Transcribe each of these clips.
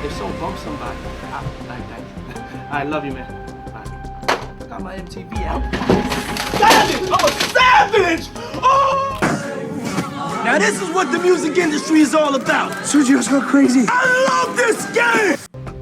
If someone bumps somebody, I love you, man. I got my MTV out. Savage! I'm a savage! Oh! Now this is what the music industry is all about. Sergio's go crazy. I love this game!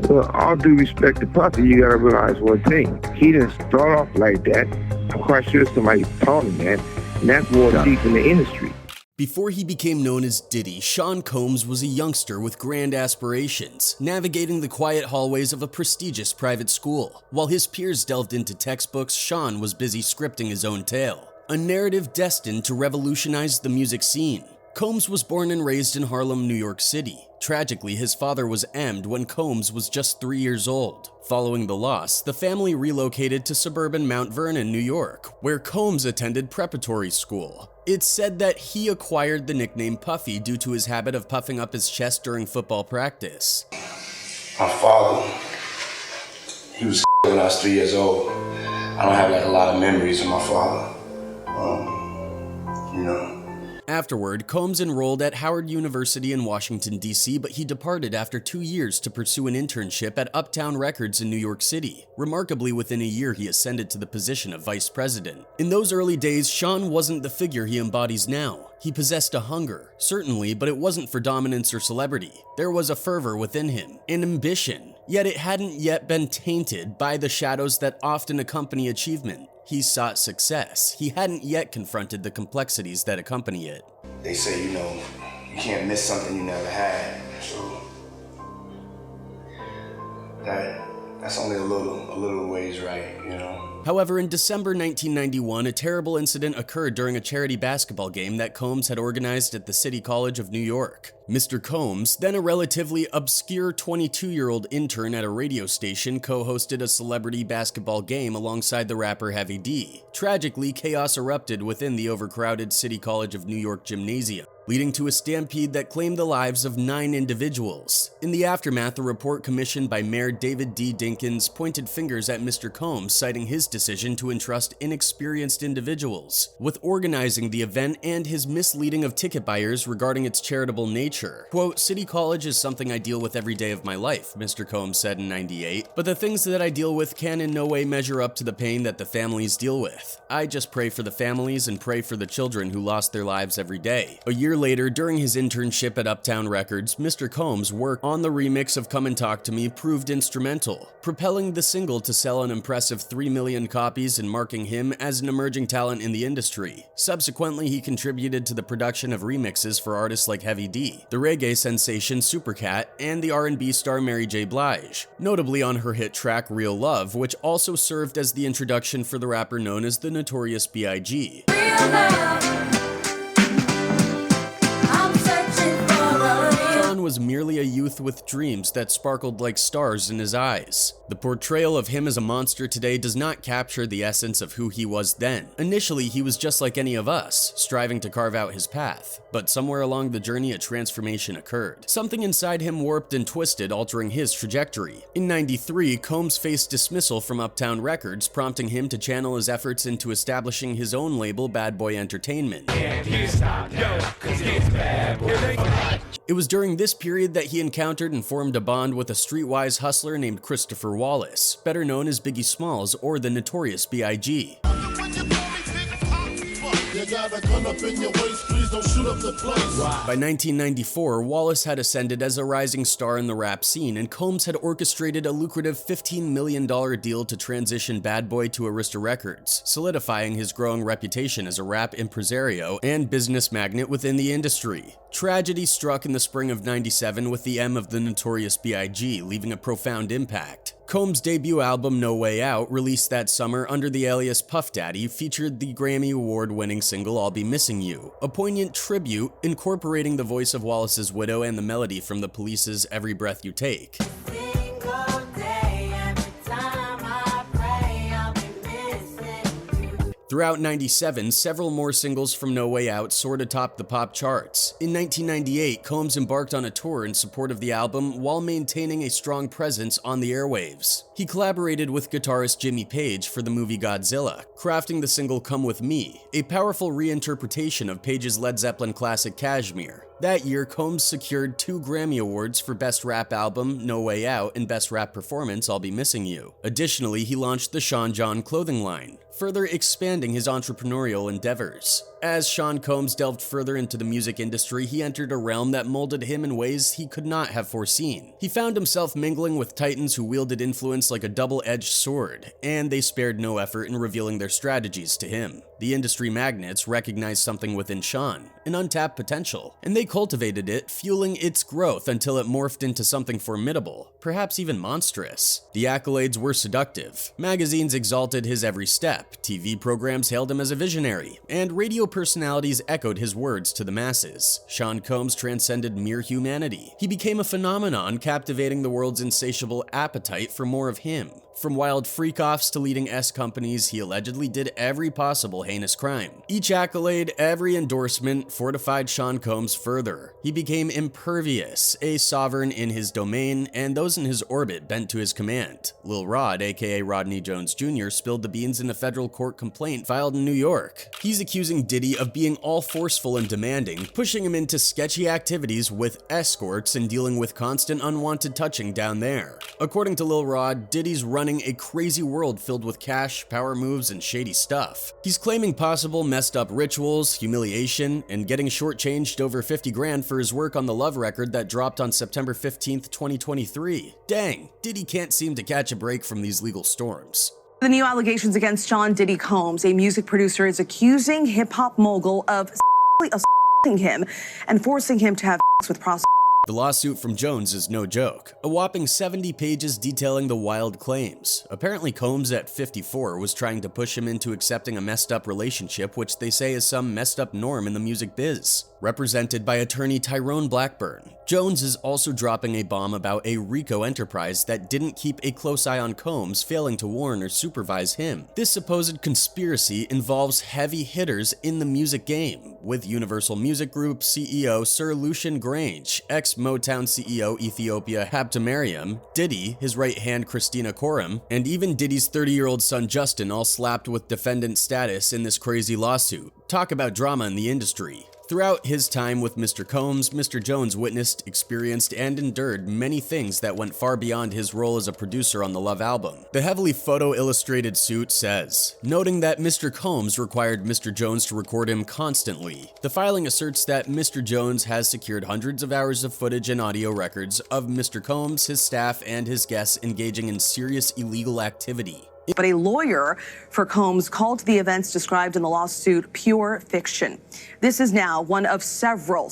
Well, all due respect to Puffy, you gotta realize one thing. He didn't start off like that. I'm quite sure somebody taught him that, and that's more deep in the industry. Before he became known as Diddy, Sean Combs was a youngster with grand aspirations, navigating the quiet hallways of a prestigious private school. While his peers delved into textbooks, Sean was busy scripting his own tale, a narrative destined to revolutionize the music scene. Combs was born and raised in Harlem, New York City. Tragically, his father was emmed when Combs was just 3 years old. Following the loss, the family relocated to suburban Mount Vernon, New York, where Combs attended preparatory school. It's said that he acquired the nickname Puffy due to his habit of puffing up his chest during football practice. My father, he was when I was 3 years old. I don't have like a lot of memories of my father. You know. Afterward, Combs enrolled at Howard University in Washington, D.C., but he departed after 2 years to pursue an internship at Uptown Records in New York City. Remarkably, within a year, he ascended to the position of vice president. In those early days, Sean wasn't the figure he embodies now. He possessed a hunger, certainly, but it wasn't for dominance or celebrity. There was a fervor within him, an ambition, yet it hadn't yet been tainted by the shadows that often accompany achievement. He sought success. He hadn't yet confronted the complexities that accompany it. They say, you know, you can't miss something you never had. So that's only a little ways right, you know. However, in December 1991, a terrible incident occurred during a charity basketball game that Combs had organized at the City College of New York. Mr. Combs, then a relatively obscure 22-year-old intern at a radio station, co-hosted a celebrity basketball game alongside the rapper Heavy D. Tragically, chaos erupted within the overcrowded City College of New York gymnasium, leading to a stampede that claimed the lives of 9 individuals. In the aftermath, a report commissioned by Mayor David D. Dinkins pointed fingers at Mr. Combs, citing his decision to entrust inexperienced individuals with organizing the event and his misleading of ticket buyers regarding its charitable nature. Quote, "City College is something I deal with every day of my life," Mr. Combs said in '98, "but the things that I deal with can in no way measure up to the pain that the families deal with. I just pray for the families and pray for the children who lost their lives every day." A year later, during his internship at Uptown Records, Mr. Combs' work on the remix of Come and Talk to Me proved instrumental, propelling the single to sell an impressive 3 million copies and marking him as an emerging talent in the industry. Subsequently, he contributed to the production of remixes for artists like Heavy D, the reggae sensation Supercat, and the R&B star Mary J. Blige, notably on her hit track Real Love, which also served as the introduction for the rapper known as the Notorious B.I.G. Was merely a youth with dreams that sparkled like stars in his eyes. The portrayal of him as a monster today does not capture the essence of who he was then. Initially, he was just like any of us, striving to carve out his path. But somewhere along the journey, a transformation occurred. Something inside him warped and twisted, altering his trajectory. In '93, Combs faced dismissal from Uptown Records, prompting him to channel his efforts into establishing his own label, Bad Boy Entertainment. It was during this period that he encountered and formed a bond with a streetwise hustler named Christopher Wallace, better known as Biggie Smalls or the Notorious B.I.G. By 1994, Wallace had ascended as a rising star in the rap scene, and Combs had orchestrated a lucrative $15 million deal to transition Bad Boy to Arista Records, solidifying his growing reputation as a rap impresario and business magnate within the industry. Tragedy struck in the spring of '97 with the end of the Notorious B.I.G., leaving a profound impact. Combs' debut album, No Way Out, released that summer under the alias Puff Daddy, featured the Grammy Award-winning single I'll Be Missing You, a poignant tribute incorporating the voice of Wallace's widow and the melody from The Police's Every Breath You Take. Throughout '97, several more singles from No Way Out soared atop the pop charts. In 1998, Combs embarked on a tour in support of the album while maintaining a strong presence on the airwaves. He collaborated with guitarist Jimmy Page for the movie Godzilla, crafting the single Come With Me, a powerful reinterpretation of Page's Led Zeppelin classic Kashmir. That year, Combs secured 2 Grammy Awards for Best Rap Album, No Way Out, and Best Rap Performance, I'll Be Missing You. Additionally, he launched the Sean John clothing line, further expanding his entrepreneurial endeavors. As Sean Combs delved further into the music industry, he entered a realm that molded him in ways he could not have foreseen. He found himself mingling with titans who wielded influence like a double-edged sword, and they spared no effort in revealing their strategies to him. The industry magnates recognized something within Sean, an untapped potential, and they cultivated it, fueling its growth until it morphed into something formidable, perhaps even monstrous. The accolades were seductive. Magazines exalted his every step, TV programs hailed him as a visionary, and radio personalities echoed his words to the masses. Sean Combs transcended mere humanity. He became a phenomenon, captivating the world's insatiable appetite for more of him. From wild freak-offs to leading S companies, he allegedly did every possible heinous crime. Each accolade, every endorsement, fortified Sean Combs further. He became impervious, a sovereign in his domain, and those in his orbit bent to his command. Lil Rod, aka Rodney Jones Jr., spilled the beans in a federal court complaint filed in New York. He's accusing Diddy of being all forceful and demanding, pushing him into sketchy activities with escorts and dealing with constant unwanted touching down there. According to Lil Rod, Diddy's running a crazy world filled with cash, power moves, and shady stuff. He's claiming possible messed up rituals, humiliation, and getting shortchanged over 50 grand for his work on the Love record that dropped on September 15th, 2023. Dang, Diddy can't seem to catch a break from these legal storms. The new allegations against Sean Diddy Combs, a music producer, is accusing hip-hop mogul of assaulting him and forcing him to have with prostitutes. The lawsuit from Jones is no joke. A whopping 70 pages detailing the wild claims. Apparently Combs at 54 was trying to push him into accepting a messed up relationship, which they say is some messed up norm in the music biz. Represented by attorney Tyrone Blackburn, Jones is also dropping a bomb about a RICO enterprise that didn't keep a close eye on Combs, failing to warn or supervise him. This supposed conspiracy involves heavy hitters in the music game, with Universal Music Group CEO Sir Lucian Grange, ex-Motown CEO Ethiopia Habtemariam, Diddy, his right hand Christina Koram, and even Diddy's 30-year-old son Justin, all slapped with defendant status in this crazy lawsuit. Talk about drama in the industry. Throughout his time with Mr. Combs, Mr. Jones witnessed, experienced, and endured many things that went far beyond his role as a producer on the Love album. The heavily photo-illustrated suit says, noting that Mr. Combs required Mr. Jones to record him constantly. The filing asserts that Mr. Jones has secured hundreds of hours of footage and audio records of Mr. Combs, his staff, and his guests engaging in serious illegal activity. But a lawyer for Combs called the events described in the lawsuit pure fiction. This is now one of several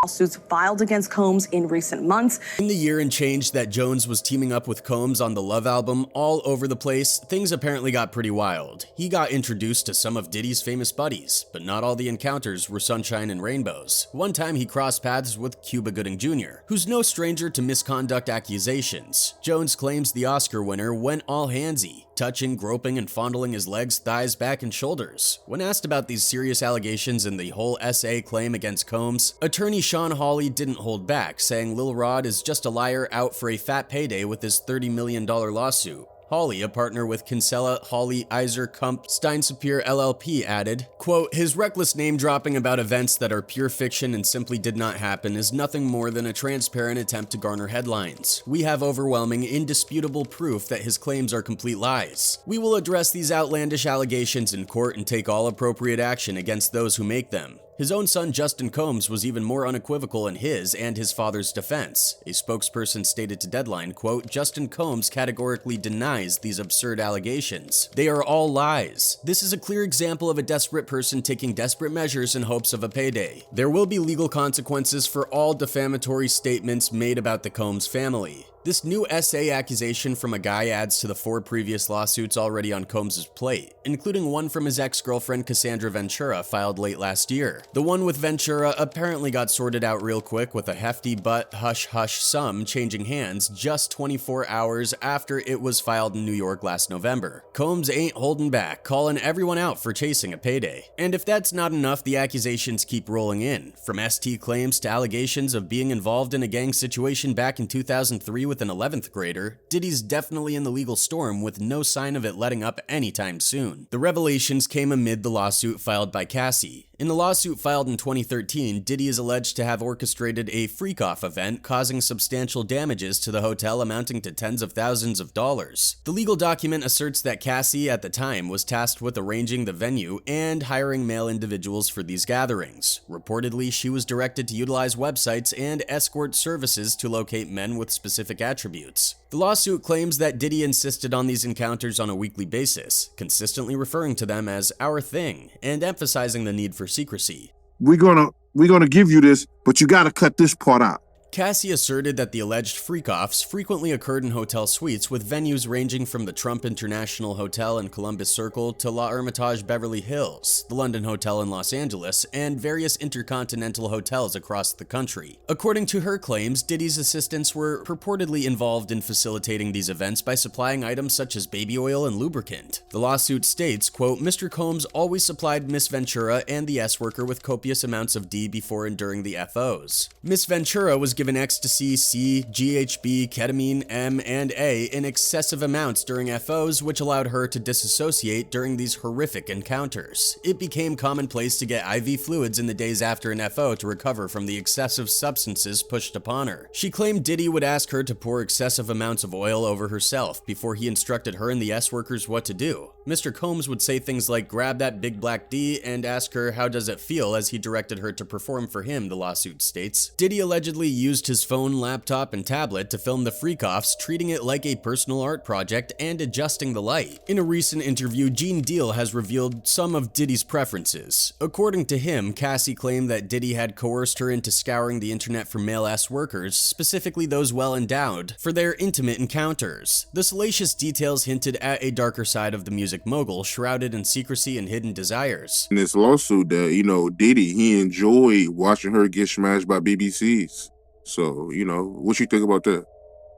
lawsuits filed against Combs in recent months. In the year and change that Jones was teaming up with Combs on the Love album all over the place, things apparently got pretty wild. He got introduced to some of Diddy's famous buddies, but not all the encounters were sunshine and rainbows. One time he crossed paths with Cuba Gooding Jr., who's no stranger to misconduct accusations. Jones claims the Oscar winner went all handsy, touching, groping, and fondling his legs, thighs, back, and shoulders. When asked about these serious allegations and the whole SA claim against Combs, attorney Sean Hawley didn't hold back, saying Lil Rod is just a liar out for a fat payday with his $30 million lawsuit. Hawley, a partner with Kinsella, Hawley, Iser, Kump, Steinsapir LLP, added, quote, his reckless name-dropping about events that are pure fiction and simply did not happen is nothing more than a transparent attempt to garner headlines. We have overwhelming, indisputable proof that his claims are complete lies. We will address these outlandish allegations in court and take all appropriate action against those who make them. His own son Justin Combs was even more unequivocal in his and his father's defense. A spokesperson stated to Deadline, quote, Justin Combs categorically denies these absurd allegations. They are all lies. This is a clear example of a desperate person taking desperate measures in hopes of a payday. There will be legal consequences for all defamatory statements made about the Combs family. This new SA accusation from a guy adds to the 4 previous lawsuits already on Combs' plate, including one from his ex-girlfriend Cassandra Ventura filed late last year. The one with Ventura apparently got sorted out real quick with a hefty but hush-hush sum changing hands just 24 hours after it was filed in New York last November. Combs ain't holding back, calling everyone out for chasing a payday. And if that's not enough, the accusations keep rolling in, from ST claims to allegations of being involved in a gang situation back in 2003 with an 11th grader. Diddy's definitely in the legal storm with no sign of it letting up anytime soon. The revelations came amid the lawsuit filed by Cassie, In a lawsuit filed in 2013, Diddy is alleged to have orchestrated a freak-off event causing substantial damages to the hotel amounting to tens of thousands of dollars. The legal document asserts that Cassie, at the time, was tasked with arranging the venue and hiring male individuals for these gatherings. Reportedly, she was directed to utilize websites and escort services to locate men with specific attributes. The lawsuit claims that Diddy insisted on these encounters on a weekly basis, consistently referring to them as our thing and emphasizing the need for secrecy. We're gonna give you this, but you gotta cut this part out. Cassie asserted that the alleged freak-offs frequently occurred in hotel suites with venues ranging from the Trump International Hotel in Columbus Circle to La Hermitage Beverly Hills, the London Hotel in Los Angeles, and various intercontinental hotels across the country. According to her claims, Diddy's assistants were purportedly involved in facilitating these events by supplying items such as baby oil and lubricant. The lawsuit states, quote, Mr. Combs always supplied Miss Ventura and the S-worker with copious amounts of D before and during the FOs. Miss Ventura was given ecstasy, C, GHB, ketamine, M, and A in excessive amounts during FOs, which allowed her to disassociate during these horrific encounters. It became commonplace to get IV fluids in the days after an FO to recover from the excessive substances pushed upon her. She claimed Diddy would ask her to pour excessive amounts of oil over herself before he instructed her and the S-workers what to do. Mr. Combs would say things like, grab that big black D, and ask her how does it feel as he directed her to perform for him, the lawsuit states. Diddy allegedly used his phone, laptop, and tablet to film the freak-offs, treating it like a personal art project and adjusting the light. In a recent interview, Gene Deal has revealed some of Diddy's preferences. According to him, Cassie claimed that Diddy had coerced her into scouring the internet for male S-workers, specifically those well-endowed, for their intimate encounters. The salacious details hinted at a darker side of the music mogul, shrouded in secrecy and hidden desires. In this lawsuit that, Diddy, he enjoyed watching her get smashed by BBCs. So, what you think about that?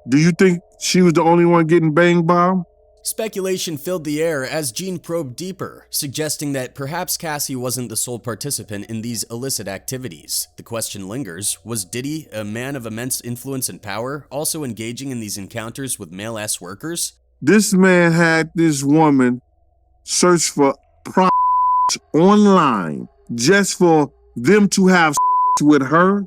Do you think she was the only one getting banged by him? Speculation filled the air as Gene probed deeper, suggesting that perhaps Cassie wasn't the sole participant in these illicit activities. The question lingers, was Diddy, a man of immense influence and power, also engaging in these encounters with male S-workers? This man had this woman search for online just for them to have with her.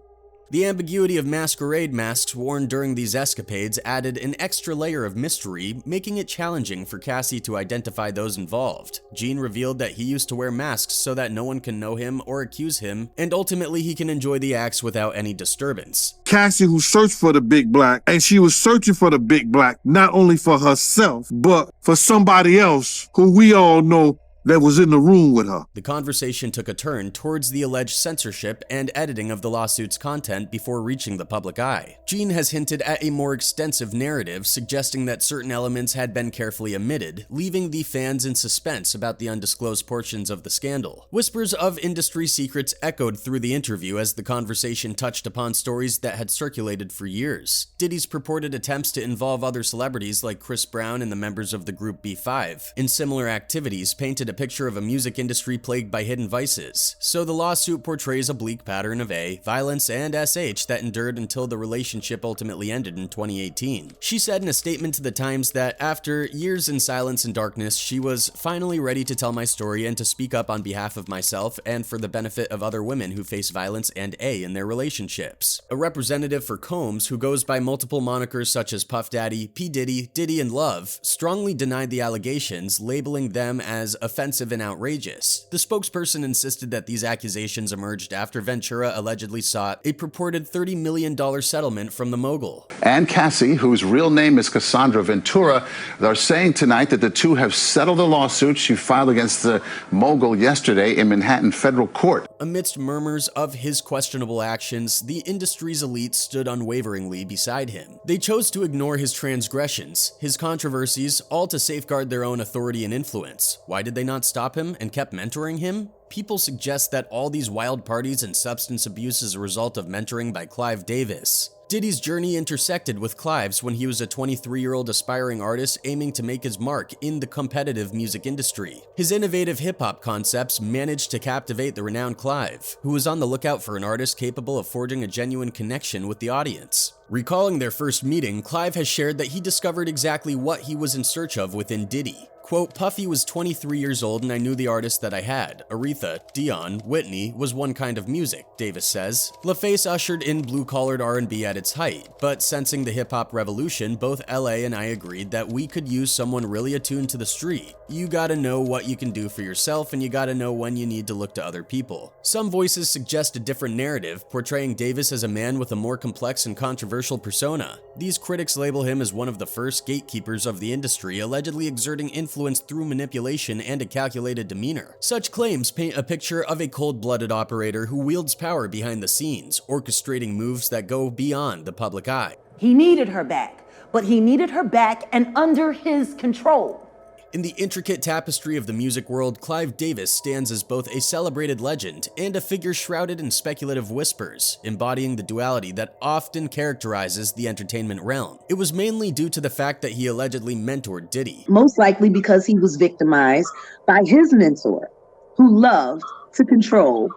The ambiguity of masquerade masks worn during these escapades added an extra layer of mystery, making it challenging for Cassie to identify those involved. Gene revealed that he used to wear masks so that no one can know him or accuse him, and ultimately he can enjoy the acts without any disturbance. Cassie, who searched for the big black, and she was searching for the big black not only for herself, but for somebody else who we all know that was in the room with her. The conversation took a turn towards the alleged censorship and editing of the lawsuit's content before reaching the public eye. Gene has hinted at a more extensive narrative, suggesting that certain elements had been carefully omitted, leaving the fans in suspense about the undisclosed portions of the scandal. Whispers of industry secrets echoed through the interview as the conversation touched upon stories that had circulated for years. Diddy's purported attempts to involve other celebrities like Chris Brown and the members of the group B5 in similar activities painted a picture of a music industry plagued by hidden vices. So the lawsuit portrays a bleak pattern of A, violence, and SH that endured until the relationship ultimately ended in 2018. She said in a statement to The Times that after years in silence and darkness, she was finally ready to tell my story and to speak up on behalf of myself and for the benefit of other women who face violence and A in their relationships. A representative for Combs, who goes by multiple monikers such as Puff Daddy, P. Diddy, Diddy, and Love, strongly denied the allegations, labeling them as offensive and outrageous. The spokesperson insisted that these accusations emerged after Ventura allegedly sought a purported $30 million settlement from the mogul. And Cassie, whose real name is Cassandra Ventura, are saying tonight that the two have settled a lawsuit she filed against the mogul yesterday in Manhattan federal court. Amidst murmurs of his questionable actions, the industry's elite stood unwaveringly beside him. They chose to ignore his transgressions, his controversies, all to safeguard their own authority and influence. Why did they not stop him and kept mentoring him? People suggest that all these wild parties and substance abuse is a result of mentoring by Clive Davis. Diddy's journey intersected with Clive's when he was a 23-year-old aspiring artist aiming to make his mark in the competitive music industry. His innovative hip-hop concepts managed to captivate the renowned Clive, who was on the lookout for an artist capable of forging a genuine connection with the audience. Recalling their first meeting, Clive has shared that he discovered exactly what he was in search of within Diddy. Quote, Puffy was 23 years old and I knew the artists that I had. Aretha, Dion, Whitney was one kind of music, Davis says. LaFace ushered in blue-collared R&B at its height, but sensing the hip-hop revolution, both LA and I agreed that we could use someone really attuned to the street. You gotta know what you can do for yourself and you gotta know when you need to look to other people. Some voices suggest a different narrative, portraying Davis as a man with a more complex and controversial persona. These critics label him as one of the first gatekeepers of the industry, allegedly exerting influence through manipulation and a calculated demeanor. Such claims paint a picture of a cold-blooded operator who wields power behind the scenes, orchestrating moves that go beyond the public eye. He needed her back, but he needed her back and under his control. In the intricate tapestry of the music world, Clive Davis stands as both a celebrated legend and a figure shrouded in speculative whispers, embodying the duality that often characterizes the entertainment realm. It was mainly due to the fact that he allegedly mentored Diddy. Most likely because he was victimized by his mentor, who loved to control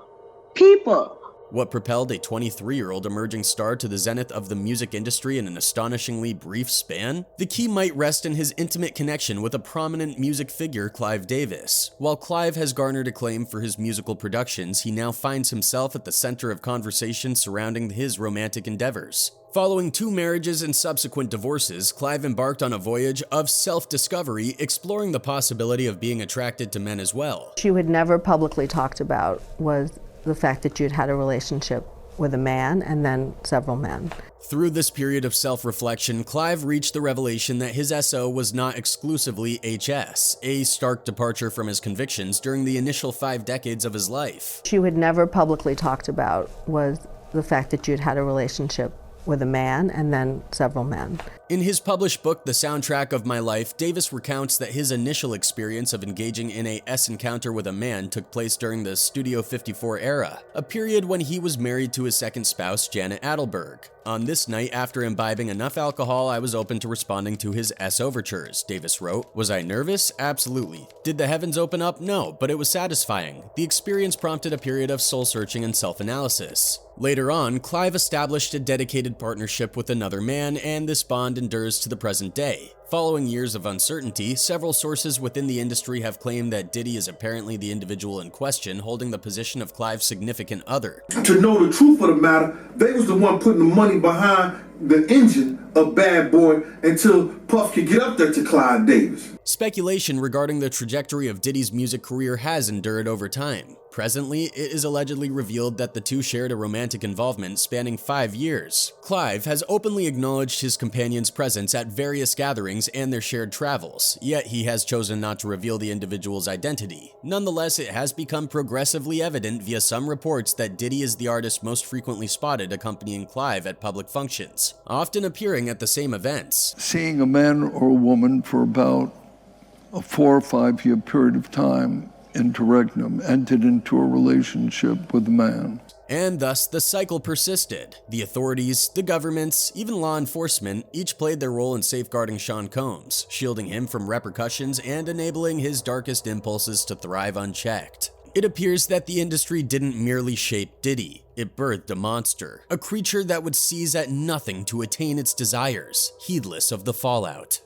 people. What propelled a 23-year-old emerging star to the zenith of the music industry in an astonishingly brief span? The key might rest in his intimate connection with a prominent music figure, Clive Davis. While Clive has garnered acclaim for his musical productions, he now finds himself at the center of conversation surrounding his romantic endeavors. Following 2 marriages and subsequent divorces, Clive embarked on a voyage of self-discovery, exploring the possibility of being attracted to men as well. She had never publicly talked about was the fact that you'd had a relationship with a man and then several men. Through this period of self-reflection, Clive reached the revelation that his SO was not exclusively HS, a stark departure from his convictions during the initial 5 decades of his life. She had never publicly talked about was the fact that you'd had a relationship with a man and then several men. In his published book, The Soundtrack of My Life, Davis recounts that his initial experience of engaging in a encounter with a man took place during the Studio 54 era, a period when he was married to his second spouse, Janet Adelberg. On this night, after imbibing enough alcohol, I was open to responding to his overtures, Davis wrote. Was I nervous? Absolutely. Did the heavens open up? No, but it was satisfying. The experience prompted a period of soul-searching and self-analysis. Later on, Clive established a dedicated partnership with another man, and this bond endures to the present day. Following years of uncertainty, several sources within the industry have claimed that Diddy is apparently the individual in question holding the position of Clive's significant other. To know the truth of the matter, they was the one putting the money behind the engine of Bad Boy until Puff could get up there to Clive Davis. Speculation regarding the trajectory of Diddy's music career has endured over time. Presently, it is allegedly revealed that the two shared a romantic involvement spanning 5 years. Clive has openly acknowledged his companion's presence at various gatherings and their shared travels, yet he has chosen not to reveal the individual's identity. Nonetheless, it has become progressively evident via some reports that Diddy is the artist most frequently spotted accompanying Clive at public functions, often appearing at the same events. Seeing a man or a woman for about a 4 or 5 year period of time, interregnum, entered into a relationship with a man. And thus the cycle persisted. The authorities, the governments, even law enforcement, each played their role in safeguarding Sean Combs, shielding him from repercussions and enabling his darkest impulses to thrive unchecked. It appears that the industry didn't merely shape Diddy, it birthed a monster, a creature that would seize at nothing to attain its desires, heedless of the fallout.